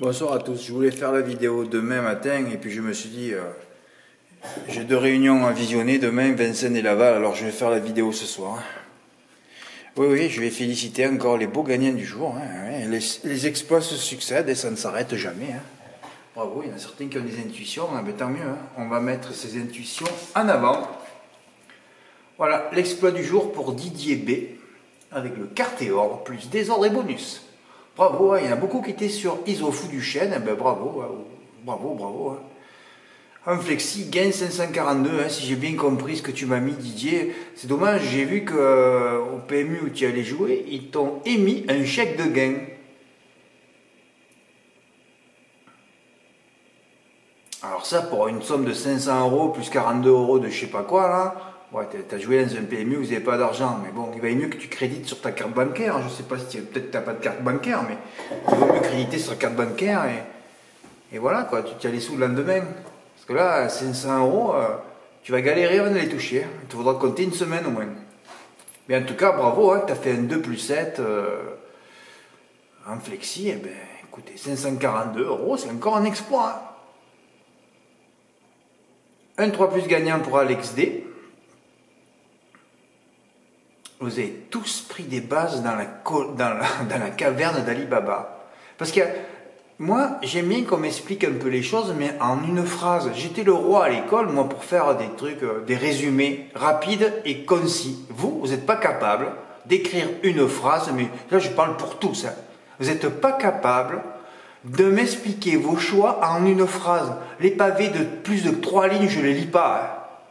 Bonsoir à tous, je voulais faire la vidéo demain matin et puis je me suis dit j'ai 2 réunions à visionner demain, Vincennes et Laval, alors je vais faire la vidéo ce soir. Oui, je vais féliciter encore les beaux gagnants du jour. Les exploits se succèdent et ça ne s'arrête jamais. Bravo, il y en a certains qui ont des intuitions, mais tant mieux. On va mettre ces intuitions en avant. Voilà, l'exploit du jour pour Didier B, avec le Cartéor, plus désordre et bonus. Bravo, il y en a beaucoup qui étaient sur Isofou du chêne, bravo. Un flexi, gain 542, si j'ai bien compris ce que tu m'as mis Didier. C'est dommage, j'ai vu qu'au PMU où tu allais jouer, ils t'ont émis un chèque de gain. Alors ça, pour une somme de 500 € plus 42 € de je sais pas quoi, là, ouais, t'as joué dans un PMU, vous n'avez pas d'argent, mais bon, il va mieux que tu crédites sur ta carte bancaire. Je sais pas si peut-être t'as pas de carte bancaire, mais il vaut mieux créditer sur ta carte bancaire et voilà quoi, tu tiens les sous le lendemain. Parce que là, 500 €, tu vas galérer avant de les toucher. Il te faudra compter une semaine au moins. Mais en tout cas, bravo, tu as fait un 2 plus 7 en flexi. Eh ben, écoutez, 542 €, c'est encore un exploit. Un 3 plus gagnant pour Alex D. Vous avez tous pris des bases dans la caverne d'Ali Baba. Parce que moi, j'aime bien qu'on m'explique un peu les choses, mais en une phrase. J'étais le roi à l'école, moi, pour faire des trucs, des résumés rapides et concis. Vous n'êtes pas capable d'écrire une phrase, mais là, je parle pour tous. Vous n'êtes pas capable de m'expliquer vos choix en une phrase. Les pavés de plus de 3 lignes, je ne les lis pas.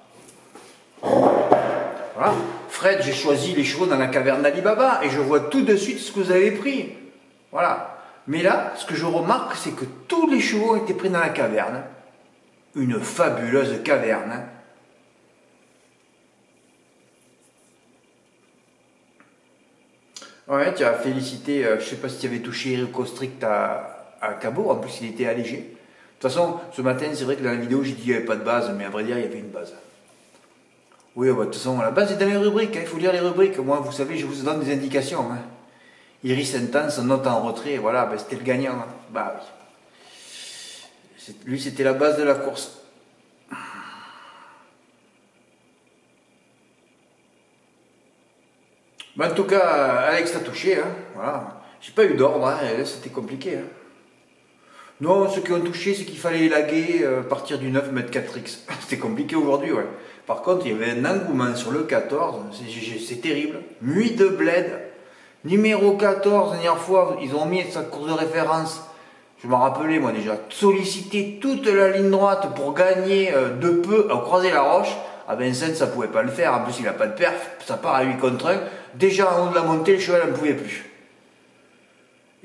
Voilà. Fred, j'ai choisi les chevaux dans la caverne d'Ali Baba et je vois tout de suite ce que vous avez pris. Voilà. Mais là, ce que je remarque, c'est que tous les chevaux ont été pris dans la caverne. Une fabuleuse caverne. Ouais, tu as félicité, je ne sais pas si tu avais touché Eric Strict à Cabot, en plus il était allégé. De toute façon, ce matin, c'est vrai que dans la vidéo, j'ai dit qu'il n'y avait pas de base, mais à vrai dire, il y avait une base. Oui, de toute façon, la base est dans les rubriques, il faut lire les rubriques. Moi, vous savez, je vous donne des indications. Iris Intense, note en retrait, voilà, c'était le gagnant. Bah oui. Lui, c'était la base de la course. Bah, en tout cas, Alex t'a touché, voilà. J'ai pas eu d'ordre, là, c'était compliqué. Non, ceux qui ont touché, c'est qu'il fallait élaguer à partir du 9 m 4X. C'était compliqué aujourd'hui, ouais. Par contre, il y avait un engouement sur le 14, c'est terrible. Nuit de bled. Numéro 14, la dernière fois, ils ont mis sa course de référence. Je m'en rappelais, moi déjà. Solliciter toute la ligne droite pour gagner de peu à croiser la roche. À Vincennes, ça pouvait pas le faire. En plus, il n'a pas de perf. Ça part à 8 contre 1. Déjà, en haut de la montée, le cheval n'en pouvait plus.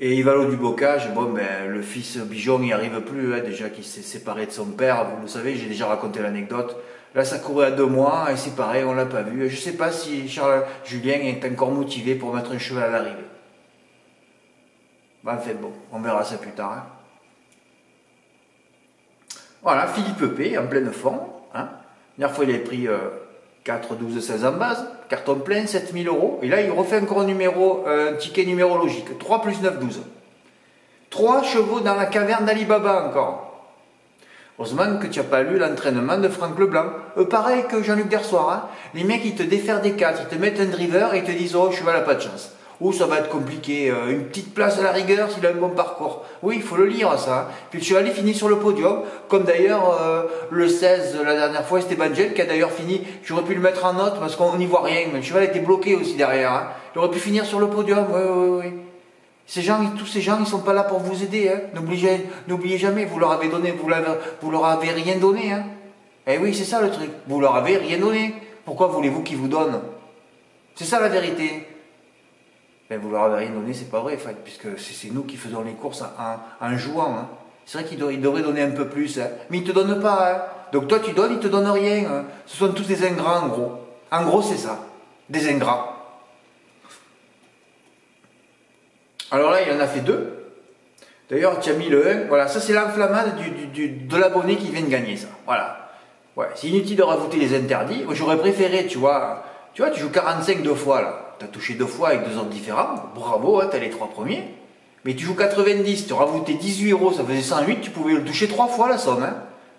Et Ivalo du Bocage, bon, ben, le fils Bijon n'y arrive plus. Déjà qu'il s'est séparé de son père. Vous le savez, j'ai déjà raconté l'anecdote. Là, ça courait à 2 mois et c'est pareil, on l'a pas vu. Je ne sais pas si Charles Julien est encore motivé pour mettre un cheval à l'arrivée. Ben, en fait, bon, on verra ça plus tard. Voilà, Philippe P, en pleine forme. La dernière fois, il avait pris 4, 12, 16 en base. Carton plein, 7000 €. Et là, il refait encore un ticket numérologique. 3 plus 9, 12. 3 chevaux dans la caverne d'Ali Baba encore. Heureusement que tu n'as pas lu l'entraînement de Franck Leblanc. Pareil que Jean-Luc Dersoir. Les mecs, ils te déferrent des 4, ils te mettent un driver et ils te disent « Oh, le cheval n'a pas de chance. » Ou ça va être compliqué, une petite place à la rigueur s'il a un bon parcours. Oui, il faut le lire ça. Puis le cheval, il finit sur le podium. Comme d'ailleurs le 16, la dernière fois, c'était Bangel qui a d'ailleurs fini. J'aurais pu le mettre en note parce qu'on n'y voit rien. Mais le cheval était bloqué aussi derrière. Il aurait pu finir sur le podium. Oui. Tous ces gens, ils ne sont pas là pour vous aider. N'oubliez jamais, vous leur avez donné, vous leur avez rien donné. Eh oui, c'est ça le truc. Vous leur avez rien donné. Pourquoi voulez-vous qu'ils vous donnent? C'est ça la vérité. Ben, vous leur avez rien donné, c'est pas vrai, puisque c'est nous qui faisons les courses en jouant. C'est vrai qu'ils devraient donner un peu plus. Mais ils ne te donnent pas. Donc toi, tu donnes, ils ne te donnent rien. Ce sont tous des ingrats, en gros. En gros, c'est ça. Des ingrats. Alors là, il en a fait 2. D'ailleurs, tu as mis le 1. Voilà, ça c'est l'enflammade de l'abonné qui vient de gagner ça. Voilà. Ouais, c'est inutile de rajouter les interdits. Moi, j'aurais préféré, tu vois, tu joues 45 2 fois là. Tu as touché 2 fois avec 2 ordres différents. Bravo, tu as les 3 premiers. Mais tu joues 90, tu rajoutais 18 euros, ça faisait 108, tu pouvais le toucher 3 fois la somme. Hein.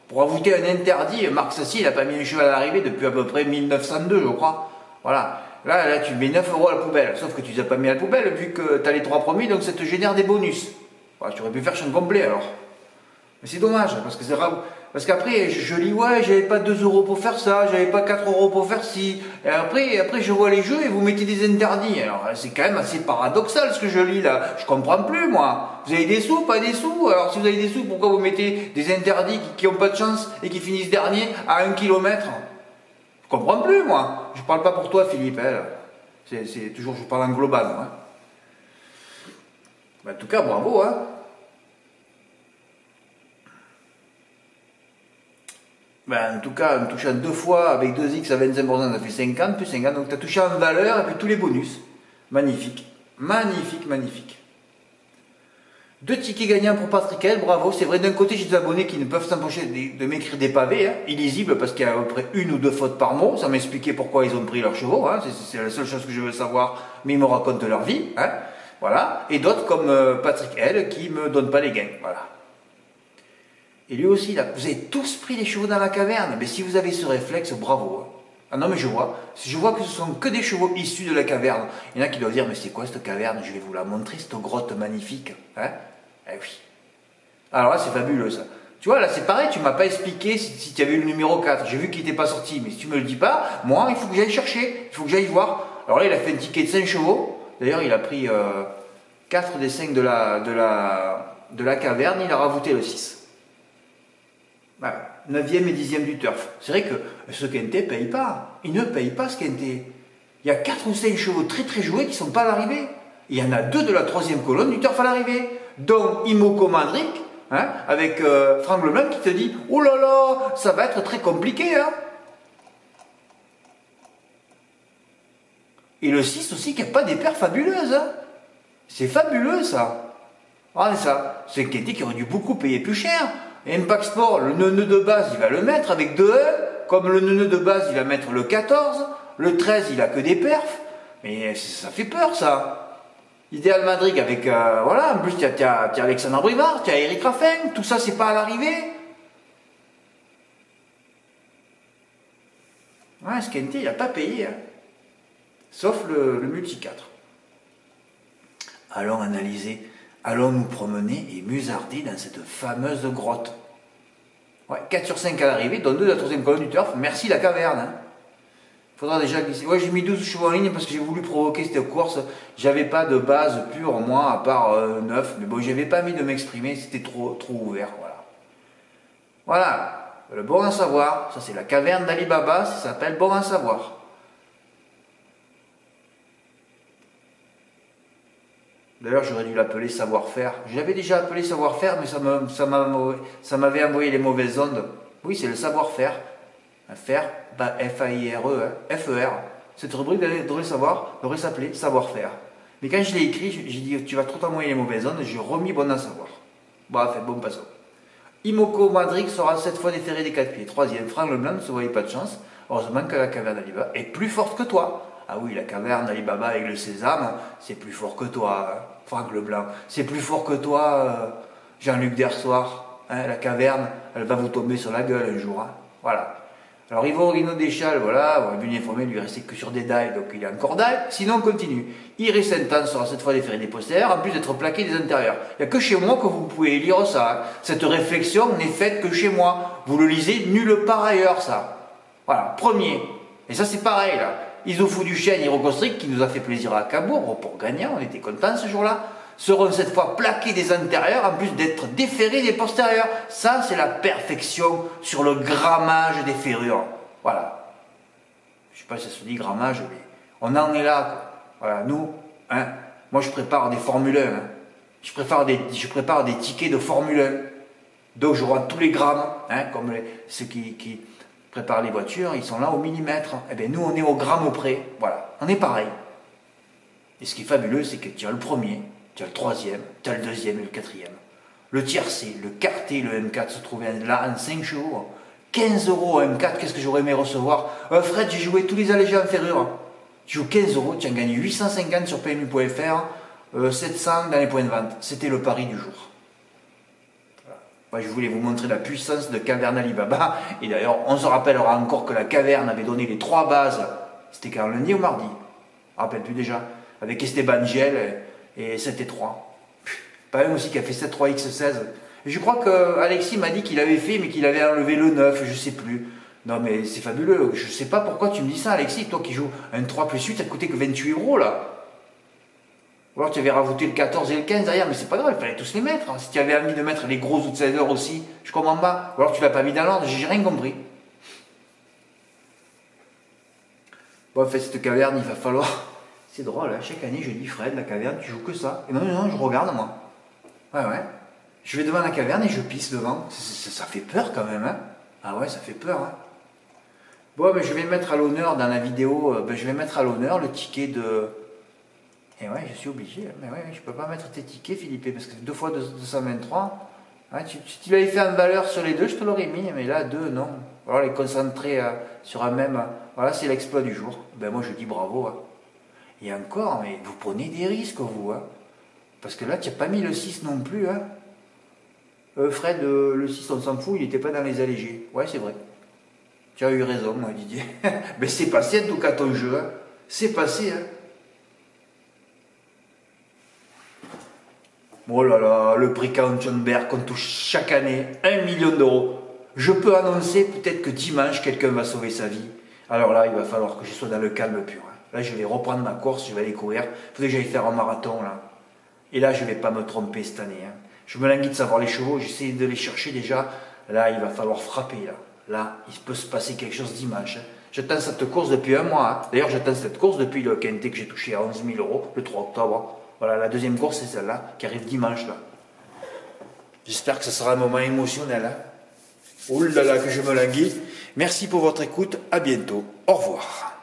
Pour ajouter un interdit, Marc Sassi, il n'a pas mis un cheval à l'arrivée depuis à peu près 1902, je crois. Voilà. Là, tu mets 9 euros à la poubelle. Sauf que tu ne les as pas mis à la poubelle vu que tu as les 3 premiers, donc ça te génère des bonus. Voilà, tu aurais pu faire champ complet alors. Mais c'est dommage, parce que c'est rare. Parce qu'après, je lis, ouais, j'avais pas 2 euros pour faire ça, j'avais pas 4 euros pour faire ci. Et après, je vois les jeux et vous mettez des interdits. Alors, c'est quand même assez paradoxal ce que je lis là. Je comprends plus, moi. Vous avez des sous, pas des sous. Alors, si vous avez des sous, pourquoi vous mettez des interdits qui ont pas de chance et qui finissent dernier à 1 kilomètre? Je comprends plus, moi. Je parle pas pour toi, Philippe. Hein. C'est toujours, je parle en global, moi. En tout cas, bravo, hein. Ben, en tout cas, en touchant 2 fois avec 2x à 25%, ça fait 50, plus 50. Donc tu as touché en valeur et puis tous les bonus. Magnifique. Magnifique, magnifique. 2 tickets gagnants pour Patrick L, bravo. C'est vrai, d'un côté, j'ai des abonnés qui ne peuvent s'empêcher de m'écrire des pavés, hein, illisibles, parce qu'il y a à peu près 1 ou 2 fautes par mot. Ça m'expliquait pourquoi ils ont pris leurs chevaux. Hein. C'est la seule chose que je veux savoir, mais ils me racontent leur vie. Hein. Voilà. Et d'autres comme Patrick L qui ne me donnent pas les gains. Voilà. Et lui aussi, là, vous avez tous pris les chevaux dans la caverne. Mais si vous avez ce réflexe, bravo. Hein. Ah non, mais je vois que ce sont que des chevaux issus de la caverne. Il y en a qui doivent dire, mais c'est quoi cette caverne? Je vais vous la montrer, cette grotte magnifique. Hein? Eh oui. Alors là, c'est fabuleux, ça. Tu vois, là, c'est pareil, tu m'as pas expliqué si tu avais eu le numéro 4. J'ai vu qu'il n'était pas sorti, mais si tu me le dis pas, moi, il faut que j'aille chercher. Il faut que j'aille voir. Alors là, il a fait un ticket de 5 chevaux. D'ailleurs, il a pris 4 des 5 de la caverne. Il a rajouté le 6. Voilà. 9e et 10e du turf. C'est vrai que ce quintet ne paye pas. Il ne paye pas ce quintet. Il y a 4 ou 5 chevaux très très joués qui ne sont pas à l'arrivée. Il y en a 2 de la 3e colonne du turf à l'arrivée. Dont Imoko Madric, hein, avec Franck Leblanc qui te dit « Oh là là, ça va être très compliqué. Hein. » Et le 6 aussi qui n'a pas des paires fabuleuses. Hein. C'est fabuleux ça. Regardez ça. C'est un quintet qui aurait dû beaucoup payer plus cher. Impact Sport, le neuneu de base, il va le mettre avec 2 E. Comme le neuneu de base, il va mettre le 14. Le 13, il a que des perfs. Mais ça fait peur, ça. Idéal Madrid avec... voilà, en plus, tu as Alexandre Brivard, tu as Eric Raffin. Tout ça, c'est pas à l'arrivée. Ouais, ce quintet, il n'a pas payé. Hein. Sauf le multi 4. Allons analyser... Allons nous promener et musarder dans cette fameuse grotte. Ouais, 4 sur 5 à l'arrivée, dont 2 de la 3e colonne du turf. Merci la caverne. Hein. Faudra déjà glisser. Ouais, j'ai mis 12 chevaux en ligne parce que j'ai voulu provoquer cette course. J'avais pas de base pure, moi, à part 9. Mais bon, j'avais pas mis de m'exprimer, c'était trop ouvert. Voilà. Voilà. Le bon à savoir. Ça, c'est la caverne d'Ali Baba. Ça s'appelle bon à savoir. D'ailleurs, j'aurais dû l'appeler savoir-faire. Je l'avais déjà appelé savoir-faire, mais ça m'avait envoyé les mauvaises ondes. Oui, c'est le savoir-faire. Faire, F-A-I-R-E, hein. F-E-R. Cette rubrique devrait s'appeler savoir-faire. Mais quand je l'ai écrit, j'ai dit, tu vas trop t'envoyer les mauvaises ondes, j'ai remis bon à savoir. Bref, bon, passons. Imoko Madric sera cette fois déféré des 4 pieds. 3e, Franck Leblanc ne se voyait pas de chance. Heureusement que la caverne d'Alibaba est plus forte que toi. Ah oui, la caverne d'Alibaba avec le sésame, c'est plus fort que toi, hein, Franck Leblanc. C'est plus fort que toi, Jean-Luc Dersoir. Hein, la caverne, elle va vous tomber sur la gueule un jour. Hein. Voilà. Alors Yvon Rino Deschal, voilà, on est venu informer, lui restait que sur des dalles, donc il est encore dalle. Sinon, on continue. Iris Saint-Anne sera cette fois déféré des postérieurs, en plus d'être plaqué des intérieurs. Il n'y a que chez moi que vous pouvez lire ça. Hein. Cette réflexion n'est faite que chez moi. Vous le lisez nulle part ailleurs, ça. Voilà, premier. Et ça, c'est pareil, là. Isofou du Chêne, Hirocostric, qui nous a fait plaisir à Cabourg, pour gagnant, on était contents ce jour-là, seront cette fois plaqués des antérieurs, en plus d'être déférés des postérieurs. Ça, c'est la perfection sur le grammage des ferrures. Voilà. Je ne sais pas si ça se dit grammage, mais on en est là, quoi. Voilà, nous, hein, moi je prépare des Formule 1, hein. Je prépare des tickets de Formule 1. Donc je vois tous les grammes, hein, comme ceux qui préparent les voitures, ils sont là au millimètre. Eh bien nous on est au gramme près, voilà, on est pareil. Et ce qui est fabuleux, c'est que tu as le premier, tu as le 3e, tu as le 2e et le 4e. Le tiercé, le quarté, le M4 se trouvaient là en 5 chevaux. 15 € M4, qu'est-ce que j'aurais aimé recevoir? Fred, j'ai joué tous les allégés en ferrure. Tu joues 15 €, tu as gagné 850 sur PMU.fr. 700 dans les points de vente. C'était le pari du jour. Voilà. Je voulais vous montrer la puissance de Caverne Alibaba. Et d'ailleurs, on se rappellera encore que la caverne avait donné les 3 bases. C'était quand, lundi ou mardi? Je ne me rappelle plus déjà. Avec Esteban Giel et 7 et 3. Pas même aussi qui a fait 7-3-X16. Et je crois que Alexis m'a dit qu'il avait fait, mais qu'il avait enlevé le 9, je sais plus. Non mais c'est fabuleux. Je sais pas pourquoi tu me dis ça, Alexis. Toi qui joues un 3 plus 8, ça coûtait que 28 € là. Ou alors tu avais rajouté le 14 et le 15 derrière, mais c'est pas grave, il fallait tous les mettre. Si tu avais envie de mettre les gros outsiders aussi, je comprends pas. Ou alors tu l'as pas mis dans l'ordre, j'ai rien compris. Bon, en fait, cette caverne, il va falloir. C'est drôle, hein. Chaque année je dis Fred, la caverne, tu joues que ça. Et non, non, je regarde moi. Ouais, ouais. Je vais devant la caverne et je pisse devant. Ça fait peur quand même, hein. Ah ouais, ça fait peur, hein. Bon, mais je vais mettre à l'honneur dans la vidéo, je vais mettre à l'honneur le ticket de. Et ouais, je suis obligé. Mais ouais, je peux pas mettre tes tickets, Philippe, parce que 2 fois 223. Ouais, si tu l'avais fait en valeur sur les deux, je te l'aurais mis, mais là, 2, non. Alors les concentrer sur un même. Voilà, c'est l'exploit du jour. Ben moi, je dis bravo. Hein. Et encore, mais vous prenez des risques, vous. Hein. Parce que là, tu n'as pas mis le 6 non plus. Hein. Fred, le 6, on s'en fout, il n'était pas dans les allégés. Ouais, c'est vrai. Tu as eu raison, moi, Didier. Mais c'est passé, en tout cas, ton jeu. Hein. C'est passé, hein. Oh là là, le prix Kauffenberg qu'on touche chaque année, 1 million d'euros. Je peux annoncer peut-être que dimanche, quelqu'un va sauver sa vie. Alors là, il va falloir que je sois dans le calme pur. Hein. Là, je vais reprendre ma course, je vais aller courir. Il faudrait que j'aille faire un marathon, là. Et là, je ne vais pas me tromper cette année. Hein. Je me languis de savoir les chevaux, j'essaie de les chercher déjà. Là, il va falloir frapper, là. Là, il peut se passer quelque chose dimanche. Hein. J'attends cette course depuis un mois. Hein. D'ailleurs, j'attends cette course depuis le quintet que j'ai touché à 11 000 € le 3 octobre. Voilà, la deuxième course, c'est celle-là, qui arrive dimanche, là. J'espère que ce sera un moment émotionnel. Hein. Oh là là, que je me languis. Merci pour votre écoute. À bientôt. Au revoir.